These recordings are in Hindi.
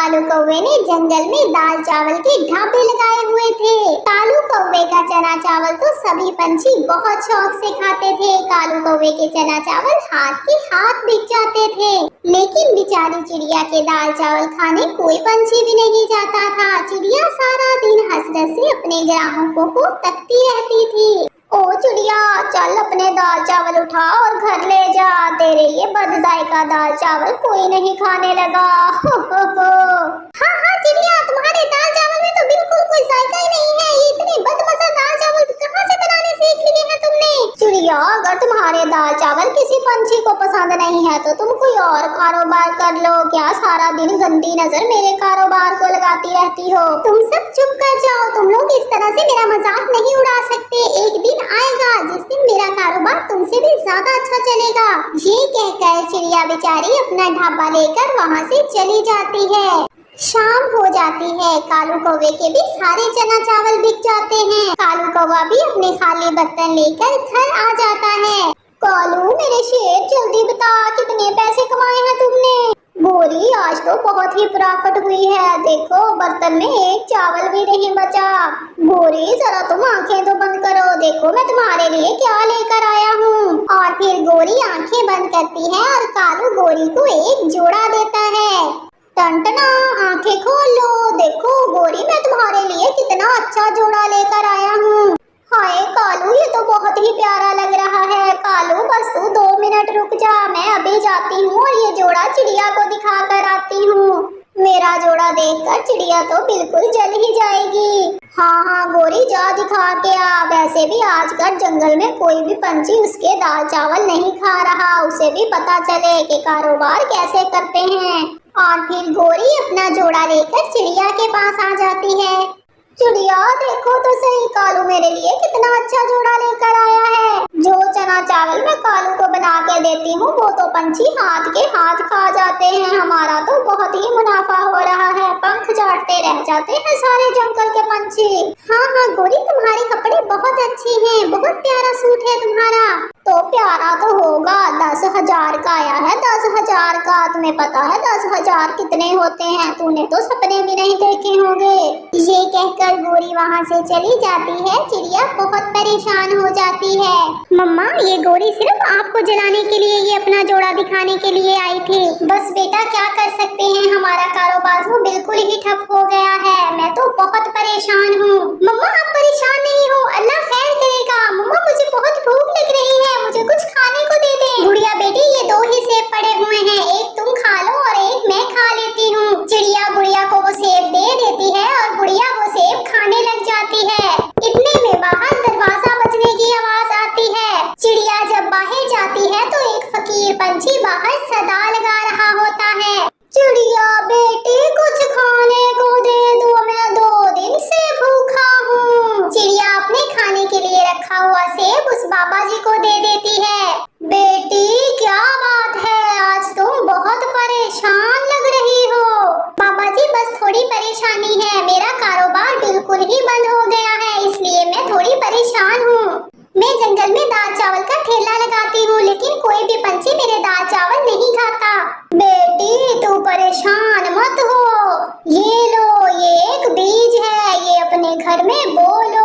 कालू कौवे ने जंगल में दाल चावल के ढाबे लगाए हुए थे। कालू कौवे का चना चावल तो सभी पंछी बहुत शौक से खाते थे। कालू कौवे के चना चावल हाथ के हाथ बिक जाते थे, लेकिन बेचारी चिड़िया के दाल चावल खाने कोई पंछी भी नहीं जाता था। चिड़िया सारा दिन हंस-हंस से अपने ग्राहकों को तकती रहती थी। ओ चिड़िया, चल अपने दाल चावल उठा और घर ले जा। तेरे ये बदजायका दाल चावल कोई नहीं खाने लगा। हाँ हाँ चिड़िया, तुम्हारे दाल चावल में तो बिल्कुल कोई जायका ही नहीं है। ये इतने बदमजा दाल चावल कहाँ से बनाने सीख लिए हैं तुमने? चिड़िया, अगर तुम्हारे दाल चावल किसी पंछी को पसंद नहीं है तो तुम कोई और कारोबार कर लो। क्या सारा दिन गंदी नजर मेरे कारोबार को लगाती रहती हो? तुम सब चुप कर जाओ। तुम लोग इस तरह से मेरा मजाक नहीं उड़ा सकते। एक दिन आएगा जिस दिन मेरा कारोबार तुमसे भी ज्यादा अच्छा चलेगा। ये कहकर चिड़िया बेचारी अपना ढाबा लेकर वहाँ से चली जाती है। शाम हो जाती है। कालू कौवे के भी सारे चना चावल बिक जाते हैं। कालू कौवा भी अपने खाली बर्तन लेकर घर आ जाता है। कालू मेरे शेर, जल्दी बता कितने पैसे कमाए हैं तुमने? गोरी, आज तो बहुत ही प्रॉफिट हुई है। देखो बर्तन में एक चावल भी नहीं बचा। गोरी, जरा तुम आंखें तो बंद करो, देखो मैं तुम्हारे लिए क्या लेकर आया हूँ। और फिर गोरी आंखें बंद करती है और कालू गोरी को एक जोड़ा देता है। टंटना, आंखें खोल लो, देखो गोरी मैं तुम्हारे लिए कितना अच्छा जोड़ा लेकर आया हूँ। हाय कालू, ये तो बहुत ही प्यारा लग रहा है। कालू बस तू 2 मिनट रुक जा, मैं अभी जाती हूँ और ये जोड़ा चिड़िया को दिखा कर आती हूँ। मेरा जोड़ा देखकर चिड़िया तो बिल्कुल जल ही जाएगी। हाँ हाँ गोरी, जा दिखा के आ। वैसे भी आजकल जंगल में कोई भी पंछी उसके दाल चावल नहीं खा रहा, उसे भी पता चले कि कारोबार कैसे करते हैं। और फिर गोरी अपना जोड़ा लेकर चिड़िया के पास आ जाती है। चिड़िया देखो तो सही, कालू मेरे लिए कितना अच्छा जोड़ा लेकर आया है। जो चना चावल मैं कालू को बना के देती हूँ वो तो पंछी हाथ के हाथ खा जाते हैं। हमारा तो बहुत ही मुनाफा हो रहा है। पंख झाड़ते रह जाते हैं सारे जंगल के पंछी। हाँ हाँ गोरी, तुम्हारे कपड़े बहुत अच्छे हैं, बहुत प्यारा सूट है तुम्हारा। तो प्यारा तो होगा, 10,000 का आया है। 10,000 का, तुम्हें पता है 10,000 कितने होते हैं? तूने तो सपने भी नहीं देखे होंगे। ये कहकर गोरी वहाँ से चली जाती है। चिड़िया बहुत परेशान हो जाती है। मम्मा, ये गोरी सिर्फ आपको जलाने के लिए, ये अपना जोड़ा दिखाने के लिए आई थी। बस बेटा क्या कर सकते हैं, हमारा कारोबार तो बिल्कुल ही ठप हो गया है। मैं तो बहुत परेशान हूँ। मम्मा आप परेशान नहीं हो, अल्लाह खैर करेगा। मम्मा मुझे बहुत भूख लग रही है, मुझे कुछ खाने को दे दे। गुड़िया बेटी, ये 2 ही सेब पड़े हुए हैं, एक तुम खा लो और एक मैं खा लेती हूँ। चिड़िया गुड़िया को वो सेब दे देती है और गुड़िया वो सेब खाने लग जाती है। इतने में बाहर दरवाजा बजने की आवाज आती है। चिड़िया जब बाहर जाती है तो एक फकीर पंछी बाहर सदा लगा रहा होता है। चिड़िया बेटी कुछ खाने को दे दो, मैं 2 दिन से भूखा हूँ। चिड़िया अपने खाने के लिए रखा हुआ सेब उस बाबा जी को दे देती है। बेटी क्या बात है, आज तुम बहुत परेशान लग रही हो। बाबा जी बस थोड़ी परेशानी है, मेरा कारोबार बिल्कुल ही बंद हो गया है, इसलिए मैं थोड़ी परेशान हूँ। मैं जंगल में दाल चावल का ठेला लगाती हूँ, लेकिन कोई भी पंछी मेरे दाल चावल नहीं खाता। बेटी तू परेशान मत हो, ये लो, ये एक बीज है, ये अपने घर में बो लो।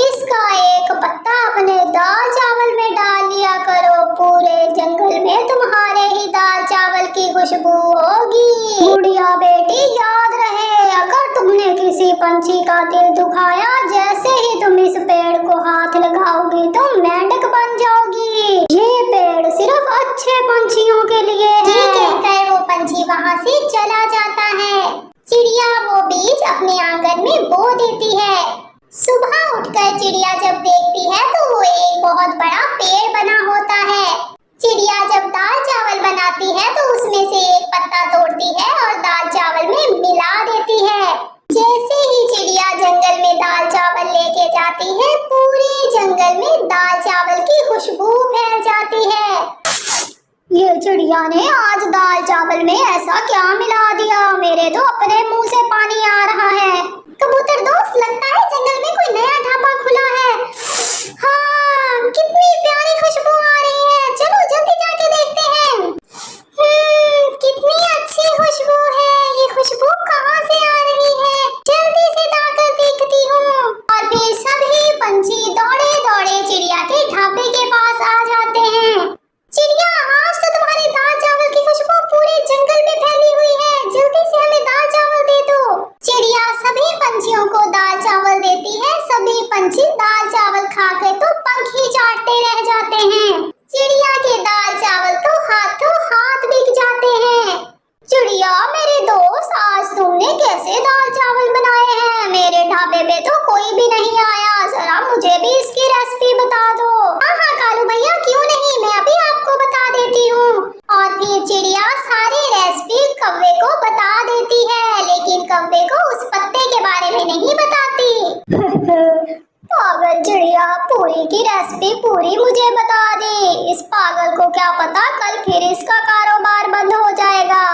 इसका एक पत्ता अपने दाल चावल में डाल लिया करो, पूरे जंगल में तुम्हारे ही दाल चावल की खुशबू होगी। गुड़िया बेटी याद रहे, अगर तुमने किसी पंछी का दिल दुखाया, जैसे ही तुम इस पेड़ को हाथ लगाओगी तुम मेंढक बन जाओगी। ये पेड़ सिर्फ अच्छे पंछियों के लिए है। कहकर वो पंछी वहाँ से चला जाता है। चिड़िया वो बीज अपने आंगन में बो देती है। सुबह उठकर चिड़िया जब देखती है तो वो एक बहुत बड़ा पेड़ बना होता है। चिड़िया जब दाल चावल बनाती है तो उसमें से एक पत्ता तोड़ती है और दाल चावल में मिला देती है। जैसे ही चिड़िया जंगल में दाल चावल लेके जाती है, पूरे जंगल में दाल चावल की खुशबू फैल जाती है। ये चिड़िया ने आज दाल चावल में ऐसा क्या मिला दिया, मेरे तो अपने मुंह से पानी आ रहा है। कबूतर दोस्त, लगता है जंगल में कोई नया ढाबा खुला है। हाँ, कितनी प्यारी खुशबू आ रही है, चलो जल्दी जाके देखते हैं। कितनी अच्छी खुशबू है, ये खुशबू चिड़िया पूरी की रेसिपी पूरी मुझे बता दे। इस पागल को क्या पता कल फिर इसका कारोबार बंद हो जाएगा।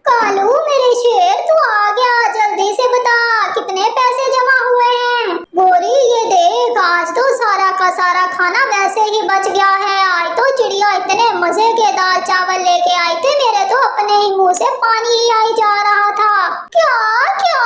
कालू मेरे शेर तू आ गया, जल्दी से बता कितने पैसे जमा हुए हैं। गोरी ये देख, आज तो सारा का सारा खाना वैसे ही बच गया है। आज तो चिड़िया इतने मजे के दाल चावल लेके आई थी, मेरे तो अपने ही मुंह से पानी ही आई जा रहा था। क्या क्या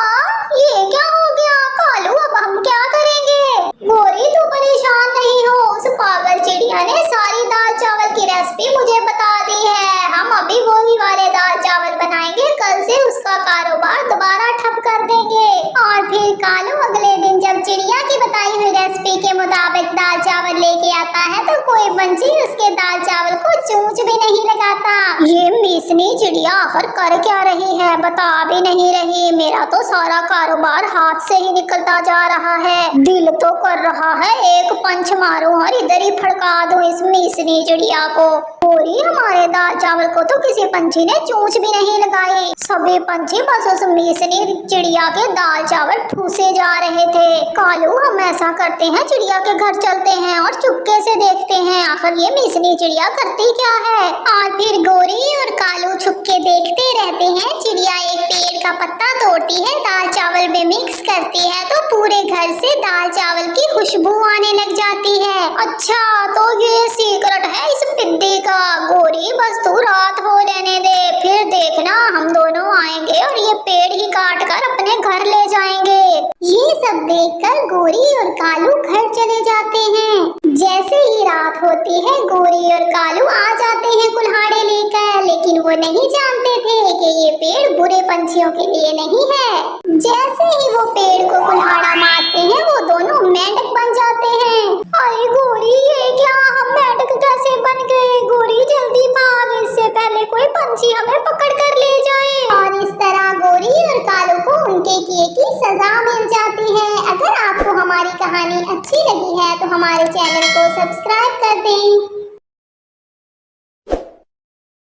ये क्या हो गया कालू, अब हम क्या करेंगे। गोरी तू परेशान नहीं हो, उस पागल चिड़िया ने सारी दाल चावल की रेसिपी मुझे बता दी है। हम अभी वही वाले दाल चावल बनाएंगे, कल से उसका कारोबार दोबारा ठप कर देंगे। और फिर कालू अगले दिन जब चिड़िया की बताई हुई रेसिपी के मुताबिक दाल चावल लेके आता है तो कोई पंछी उसके दाल चावल को चूंच भी नहीं लगाता। ये मीसनी चिड़िया आखिर कर क्या रही है, बता भी नहीं रही। मेरा तो सारा कारोबार हाथ से ही निकलता जा रहा है। दिल तो कर रहा है एक पंच मारूं और इधर ही फड़का दूं इस मीसनी चिड़िया को। पूरी हमारे दाल चावल को तो किसी पंछी ने चूंच भी नहीं लगाई। सभी पंछी बस उस मीसनी चिड़िया के दाल चावल ठूसे जा रहे थे। कालू हम ऐसा करते हैं, चिड़िया के घर चलते हैं और चुपके से देखते हैं आखिर ये मीसनी चिड़िया करती क्या है। और फिर गोरी और कालू छुपके देखते रहते हैं। चिड़िया एक पेड़ का पत्ता तोड़ती है, दाल चावल में मिक्स करती है तो पूरे घर से दाल चावल की खुशबू आने लग जाती है। अच्छा तो ये सीक्रेट है इस पिद्दी का। गोरी बस तू रात हो लेने दे, फिर देखना हम दोनों आएंगे और ये पेड़ ही काट कर अपने घर ले जाएंगे। ये सब देखकर गोरी और कालू घर चले जाते हैं। जैसे ही रात होती है गोरी और कालू आ जाते हैं कुल्हाड़े लेकर, लेकिन वो नहीं जानते थे कि ये पेड़ बुरे पंछियों के लिए नहीं है। जैसे ही वो पेड़ को कुल्हाड़ा मारते हैं वो दोनों मेंढक बन जाते हैं। अरे गोरी ये क्या, हम मेंढक कैसे बन गए। गोरी जल्दी भाग, इससे पहले कोई पंछी हमें पकड़ कर ले जाए। और इस तरह गोरी और कालू को उनके किए की सजा मिल जाती है। अगर आपको हमारी कहानी अच्छी लगी है तो हमारे चैनल को सब्सक्राइब कर दें।